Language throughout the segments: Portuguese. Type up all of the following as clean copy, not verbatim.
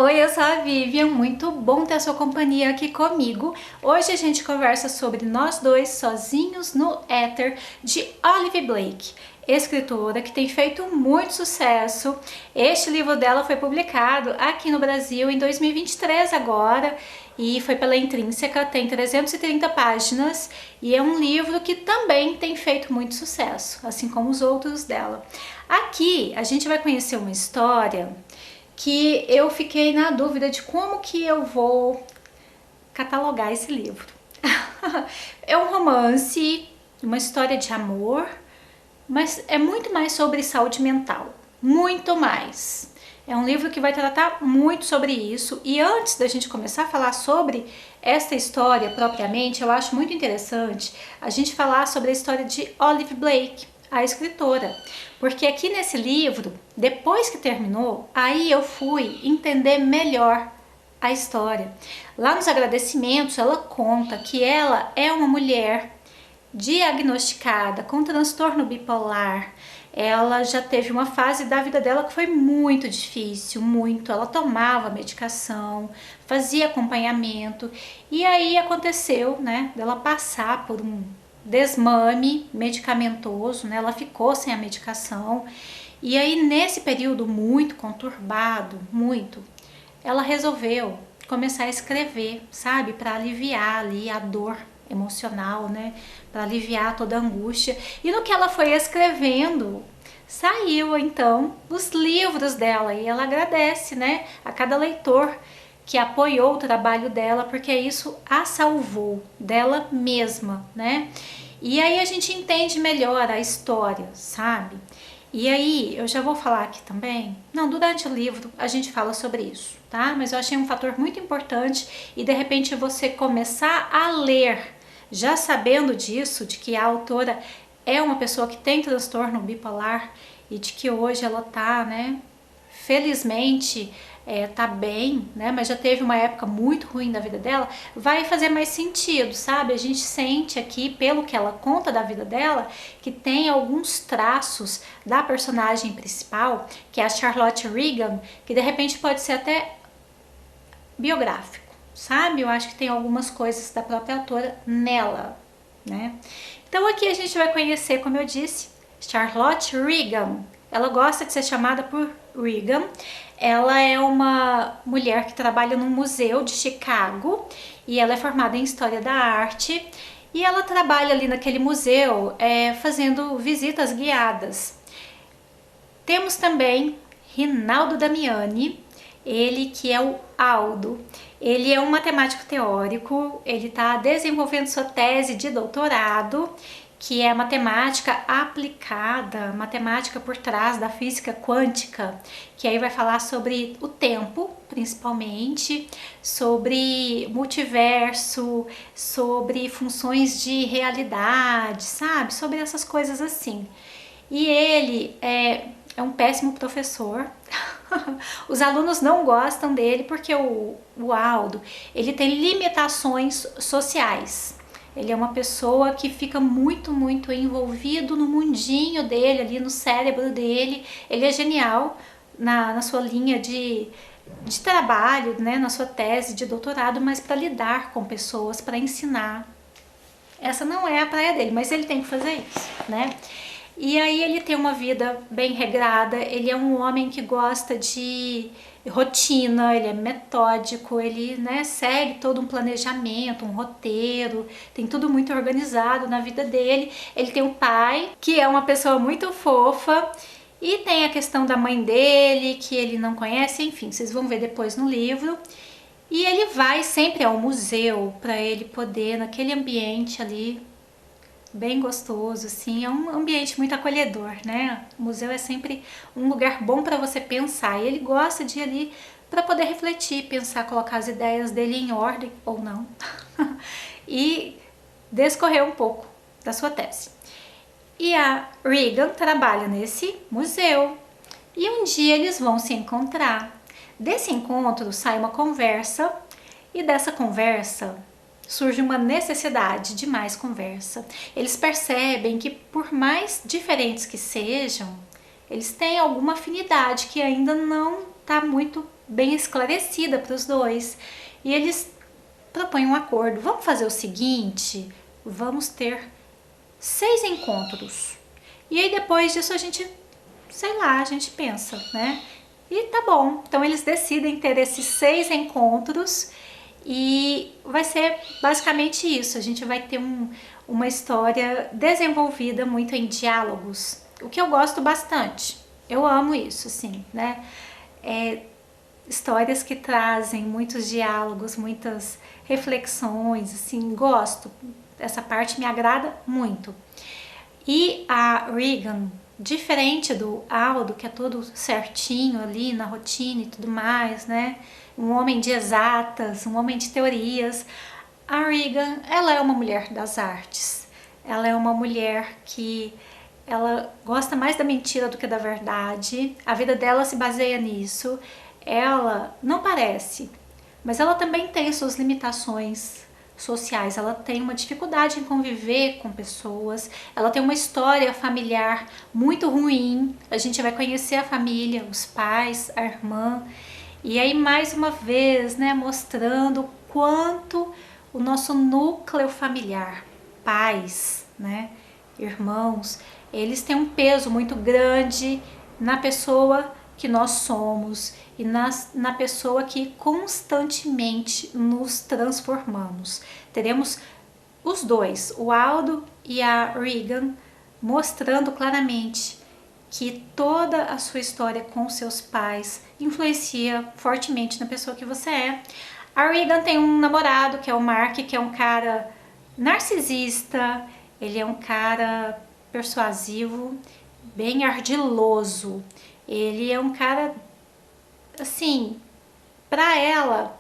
Oi, eu sou a Vivian, muito bom ter a sua companhia aqui comigo. Hoje a gente conversa sobre Nós Dois Sozinhos no Éter, de Olive Blake, escritora que tem feito muito sucesso. Este livro dela foi publicado aqui no Brasil em 2023 agora, e foi pela Intrínseca, tem 330 páginas e é um livro que também tem feito muito sucesso, assim como os outros dela. Aqui a gente vai conhecer uma história que eu fiquei na dúvida de como que eu vou catalogar esse livro. É um romance, uma história de amor, mas é muito mais sobre saúde mental, muito mais. É um livro que vai tratar muito sobre isso, e antes da gente começar a falar sobre esta história propriamente, eu acho muito interessante a gente falar sobre a história de Olive Blake, a escritora, porque aqui nesse livro, depois que terminou, aí eu fui entender melhor a história. Lá nos agradecimentos ela conta que ela é uma mulher diagnosticada com transtorno bipolar. Ela já teve uma fase da vida dela que foi muito difícil, muito. Ela tomava medicação, fazia acompanhamento, e aí aconteceu, né, dela passar por um desmame medicamentoso, né? Ela ficou sem a medicação, e aí nesse período muito conturbado, ela resolveu começar a escrever, sabe, para aliviar ali a dor emocional, né, para aliviar toda a angústia. E no que ela foi escrevendo, saiu então os livros dela, e ela agradece, né, a cada leitor que apoiou o trabalho dela, porque isso a salvou dela mesma, né? E aí a gente entende melhor a história, sabe? E aí eu já vou falar aqui também, não, durante o livro a gente fala sobre isso, tá? Mas eu achei um fator muito importante, e de repente você começar a ler já sabendo disso, de que a autora é uma pessoa que tem transtorno bipolar e de que hoje ela tá, né, felizmente tá bem, né, mas já teve uma época muito ruim da vida dela, vai fazer mais sentido, sabe? A gente sente aqui, pelo que ela conta da vida dela, que tem alguns traços da personagem principal, que é a Charlotte Regan, que de repente pode ser até biográfico, sabe? Eu acho que tem algumas coisas da própria autora nela, né? Então aqui a gente vai conhecer, como eu disse, Charlotte Regan. Ela gosta de ser chamada por Regan. Ela é uma mulher que trabalha num museu de Chicago, e ela é formada em História da Arte, e ela trabalha ali naquele museu fazendo visitas guiadas. Temos também Rinaldo Damiani, ele que é o Aldo. Ele é um matemático teórico, ele está desenvolvendo sua tese de doutorado, que é matemática aplicada, matemática por trás da física quântica, que aí vai falar sobre o tempo, principalmente, sobre multiverso, sobre funções de realidade, sabe? Sobre essas coisas assim. E ele é um péssimo professor. Os alunos não gostam dele porque o Aldo, ele tem limitações sociais. Ele é uma pessoa que fica muito envolvido no mundinho dele, ali no cérebro dele. Ele é genial na sua linha de trabalho, né, na sua tese de doutorado, mas para lidar com pessoas, para ensinar, essa não é a praia dele, mas ele tem que fazer isso, né? E aí ele tem uma vida bem regrada, ele é um homem que gosta de rotina, ele é metódico, ele, né, segue todo um planejamento, um roteiro, tem tudo muito organizado na vida dele. Ele tem um pai, que é uma pessoa muito fofa, e tem a questão da mãe dele, que ele não conhece, enfim, vocês vão ver depois no livro. E ele vai sempre ao museu para ele poder, naquele ambiente ali, bem gostoso, assim, é um ambiente muito acolhedor, né? O museu é sempre um lugar bom para você pensar, e ele gosta de ir ali para poder refletir, pensar, colocar as ideias dele em ordem, ou não, e descorrer um pouco da sua tese. E a Regan trabalha nesse museu, e um dia eles vão se encontrar. Desse encontro sai uma conversa, e dessa conversa surge uma necessidade de mais conversa. Eles percebem que, por mais diferentes que sejam, eles têm alguma afinidade que ainda não tá muito bem esclarecida para os dois. E eles propõem um acordo. Vamos fazer o seguinte, vamos ter 6 encontros. E aí depois disso a gente, sei lá, a gente pensa, né? E tá bom. Então eles decidem ter esses 6 encontros e vai ser basicamente isso. A gente vai ter uma história desenvolvida muito em diálogos, o que eu gosto bastante. Eu amo isso, assim, né? Histórias que trazem muitos diálogos, muitas reflexões, assim, gosto. Essa parte me agrada muito. E a Regan, diferente do Aldo, que é todo certinho ali na rotina e tudo mais, né? Um homem de exatas, um homem de teorias. A Regan, ela é uma mulher das artes. Ela é uma mulher que ela gosta mais da mentira do que da verdade. A vida dela se baseia nisso. Ela não parece, mas ela também tem suas limitações sociais. Ela tem uma dificuldade em conviver com pessoas. Ela tem uma história familiar muito ruim. A gente vai conhecer a família, os pais, a irmã. E aí mais uma vez, né, mostrando quanto o nosso núcleo familiar, pais, né, irmãos, eles têm um peso muito grande na pessoa que nós somos e na pessoa que constantemente nos transformamos. Teremos os dois, o Aldo e a Regan, mostrando claramente que toda a sua história com seus pais influencia fortemente na pessoa que você é. A Regan tem um namorado, que é o Mark, que é um cara narcisista, ele é um cara persuasivo, bem ardiloso. Ele é um cara, assim, pra ela,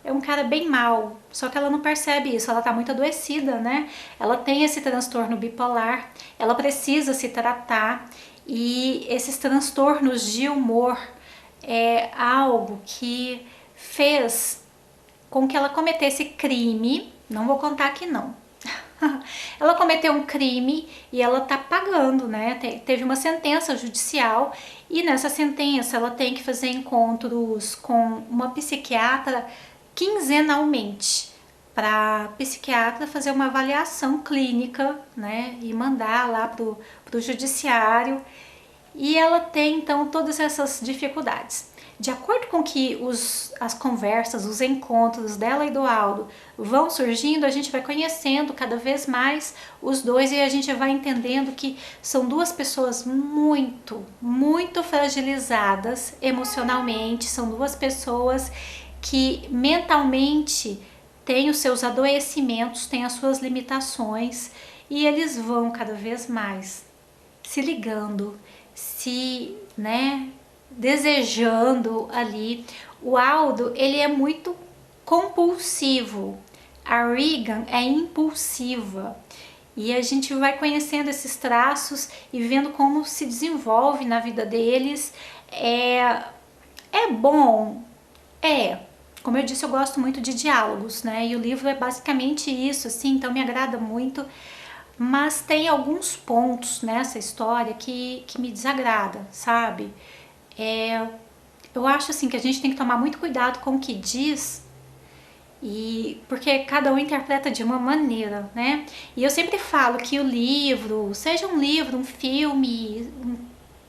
é um cara bem mal, só que ela não percebe isso, ela tá muito adoecida, né? Ela tem esse transtorno bipolar, ela precisa se tratar e esses transtornos de humor é algo que fez com que ela cometesse crime, não vou contar aqui não. Ela cometeu um crime e ela tá pagando, né? Teve uma sentença judicial e nessa sentença ela tem que fazer encontros com uma psiquiatra quinzenalmente, para psiquiatra fazer uma avaliação clínica, né? E mandar lá pro judiciário. E ela tem então todas essas dificuldades. De acordo com que as conversas, os encontros dela e do Aldo vão surgindo, a gente vai conhecendo cada vez mais os dois e a gente vai entendendo que são duas pessoas muito, muito fragilizadas emocionalmente, são duas pessoas que mentalmente têm os seus adoecimentos, têm as suas limitações e eles vão cada vez mais se ligando, né, desejando ali. O Aldo, ele é muito compulsivo, a Regan é impulsiva e a gente vai conhecendo esses traços e vendo como se desenvolve na vida deles. É bom, como eu disse, eu gosto muito de diálogos, né, e o livro é basicamente isso, assim, então me agrada muito. Mas tem alguns pontos nessa história que me desagrada, sabe? Eu acho assim que a gente tem que tomar muito cuidado com o que diz, porque cada um interpreta de uma maneira, né? E eu sempre falo que o livro, seja um livro, um filme, um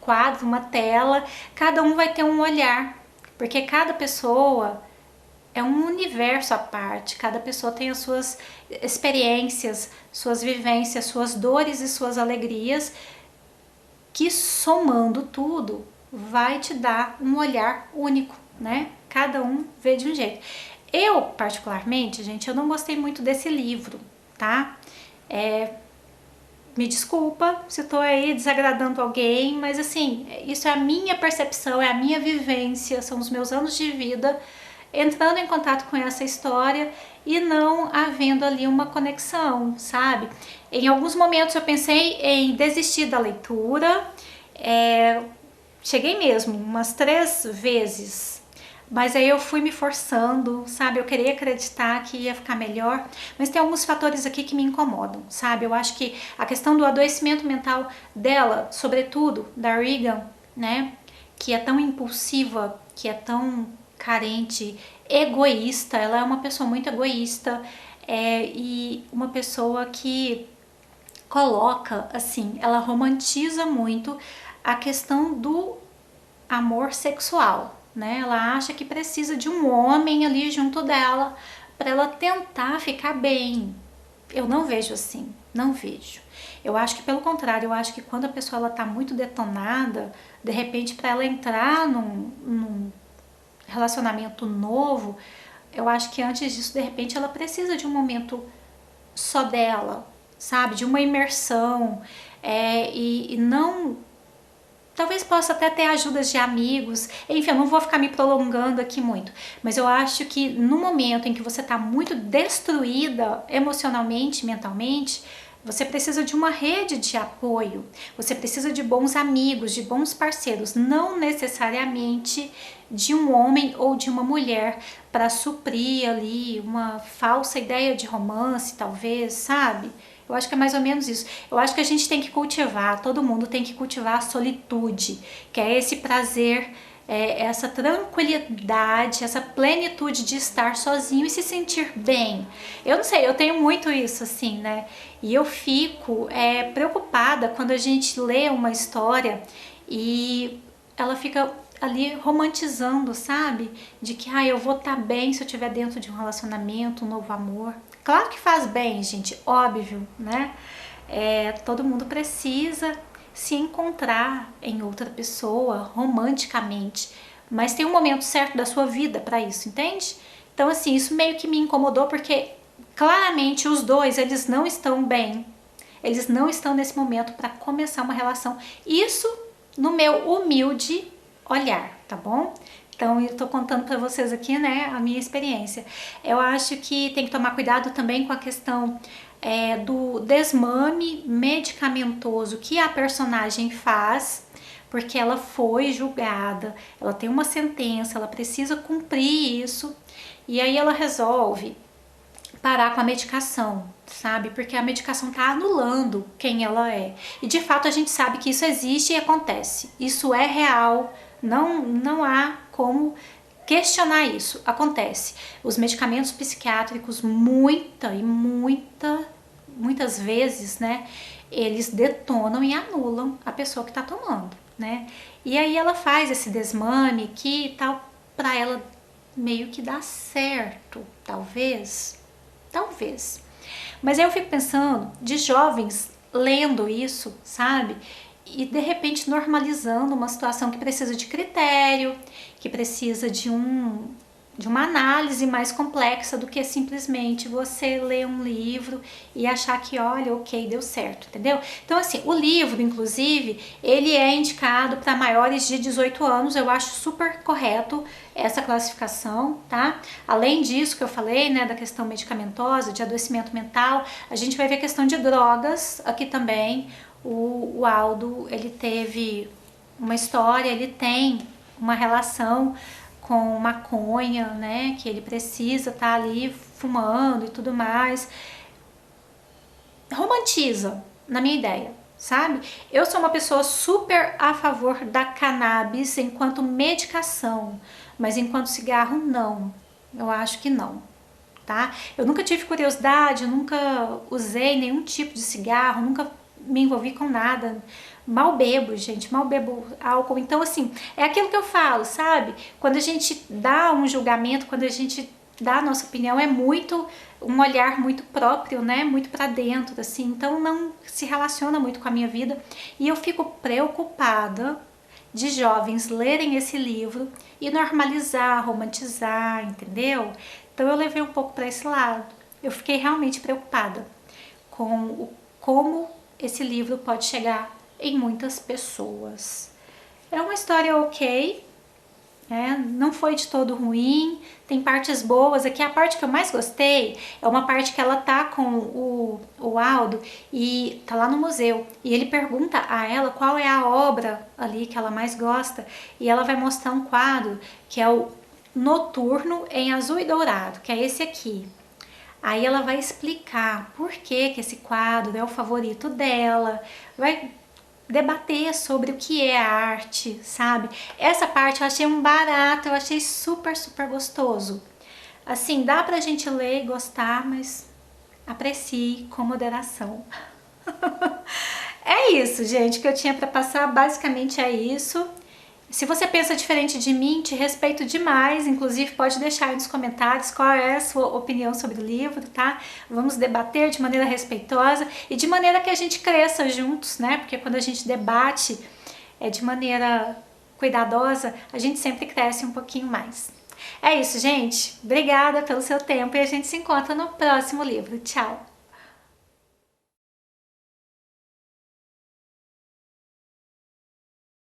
quadro, uma tela, cada um vai ter um olhar, porque cada pessoa é um universo à parte, cada pessoa tem as suas experiências, suas vivências, suas dores e suas alegrias, que somando tudo vai te dar um olhar único, né? Cada um vê de um jeito. Eu, particularmente, gente, eu não gostei muito desse livro, tá? Me desculpa se eu tô aí desagradando alguém, mas assim, isso é a minha percepção, é a minha vivência, são os meus anos de vida entrando em contato com essa história e não havendo ali uma conexão, sabe? Em alguns momentos eu pensei em desistir da leitura, cheguei mesmo umas 3 vezes, mas aí eu fui me forçando, sabe? Eu queria acreditar que ia ficar melhor, mas tem alguns fatores aqui que me incomodam, sabe? Eu acho que a questão do adoecimento mental dela, sobretudo da Regan, né? Que é tão impulsiva que é tão carente, egoísta. Ela é uma pessoa muito egoísta, e uma pessoa que coloca, assim, ela romantiza muito a questão do amor sexual, né? Ela acha que precisa de um homem ali junto dela para ela tentar ficar bem. Eu não vejo assim, não vejo. Eu acho que pelo contrário, eu acho que quando a pessoa ela tá muito detonada, de repente para ela entrar num relacionamento novo, eu acho que antes disso, de repente, ela precisa de um momento só dela, sabe? De uma imersão, e não. Talvez possa até ter ajudas de amigos, enfim, eu não vou ficar me prolongando aqui muito, mas eu acho que no momento em que você está muito destruída emocionalmente, mentalmente, você precisa de uma rede de apoio, você precisa de bons amigos, de bons parceiros, não necessariamente de um homem ou de uma mulher para suprir ali uma falsa ideia de romance, talvez, sabe? Eu acho que é mais ou menos isso. Eu acho que a gente tem que cultivar, todo mundo tem que cultivar a solitude, que é esse prazer, essa tranquilidade, essa plenitude de estar sozinho e se sentir bem. Eu não sei, eu tenho muito isso, assim, né? E eu fico preocupada quando a gente lê uma história e ela fica ali romantizando, sabe? De que eu vou estar bem se eu estiver dentro de um relacionamento, um novo amor. Claro que faz bem, gente, óbvio, né? Todo mundo precisa se encontrar em outra pessoa romanticamente, mas tem um momento certo da sua vida para isso, entende? Então, assim, isso meio que me incomodou porque claramente os dois, eles não estão bem. Eles não estão nesse momento para começar uma relação. Isso no meu humilde olhar, tá bom? Então eu tô contando para vocês aqui, né, a minha experiência. Eu acho que tem que tomar cuidado também com a questão do desmame medicamentoso que a personagem faz, porque ela foi julgada, ela tem uma sentença, ela precisa cumprir isso, e aí ela resolve parar com a medicação, sabe? Porque a medicação tá anulando quem ela é. E de fato a gente sabe que isso existe e acontece. Isso é real, não há como questionar isso. Acontece. Os medicamentos psiquiátricos, muitas vezes, né, eles detonam e anulam a pessoa que tá tomando, né? E aí ela faz esse desmame que tal para ela meio que dá certo, talvez. Mas aí eu fico pensando de jovens lendo isso, sabe? E de repente normalizando uma situação que precisa de critério, que precisa de uma análise mais complexa do que simplesmente você ler um livro e achar que, olha, ok, deu certo, entendeu? Então, assim, o livro, inclusive, ele é indicado para maiores de 18 anos, eu acho super correto essa classificação, tá? Além disso que eu falei, né, da questão medicamentosa, de adoecimento mental, a gente vai ver a questão de drogas aqui também. O Aldo, ele teve uma história, ele tem uma relação com maconha, né, que ele precisa estar ali fumando e tudo mais. Romantiza, na minha ideia, sabe? Eu sou uma pessoa super a favor da cannabis enquanto medicação, mas enquanto cigarro, não. Eu acho que não, tá? Eu nunca tive curiosidade, eu nunca usei nenhum tipo de cigarro, nunca me envolvi com nada. Mal bebo, gente, mal bebo álcool. Então, assim, é aquilo que eu falo, sabe? Quando a gente dá um julgamento, quando a gente dá a nossa opinião, é muito um olhar muito próprio, né? Muito pra dentro, assim. Então, não se relaciona muito com a minha vida. E eu fico preocupada de jovens lerem esse livro e normalizar, romantizar, entendeu? Então, eu levei um pouco pra esse lado. Eu fiquei realmente preocupada com como esse livro pode chegar em muitas pessoas. É uma história ok, né? Não foi de todo ruim, tem partes boas. Aqui a parte que eu mais gostei é uma parte que ela tá com o Aldo e tá lá no museu, e ele pergunta a ela qual é a obra ali que ela mais gosta, e ela vai mostrar um quadro que é o Noturno em Azul e Dourado, que é esse aqui. Aí ela vai explicar por que esse quadro é o favorito dela, vai debater sobre o que é arte, sabe? Essa parte eu achei um barato, eu achei super, super gostoso. Assim, dá pra gente ler e gostar, mas aprecie com moderação. É isso, gente, que eu tinha pra passar, basicamente é isso. Se você pensa diferente de mim, te respeito demais, inclusive pode deixar aí nos comentários qual é a sua opinião sobre o livro, tá? Vamos debater de maneira respeitosa e de maneira que a gente cresça juntos, né? Porque quando a gente debate de maneira cuidadosa, a gente sempre cresce um pouquinho mais. É isso, gente. Obrigada pelo seu tempo e a gente se encontra no próximo livro. Tchau!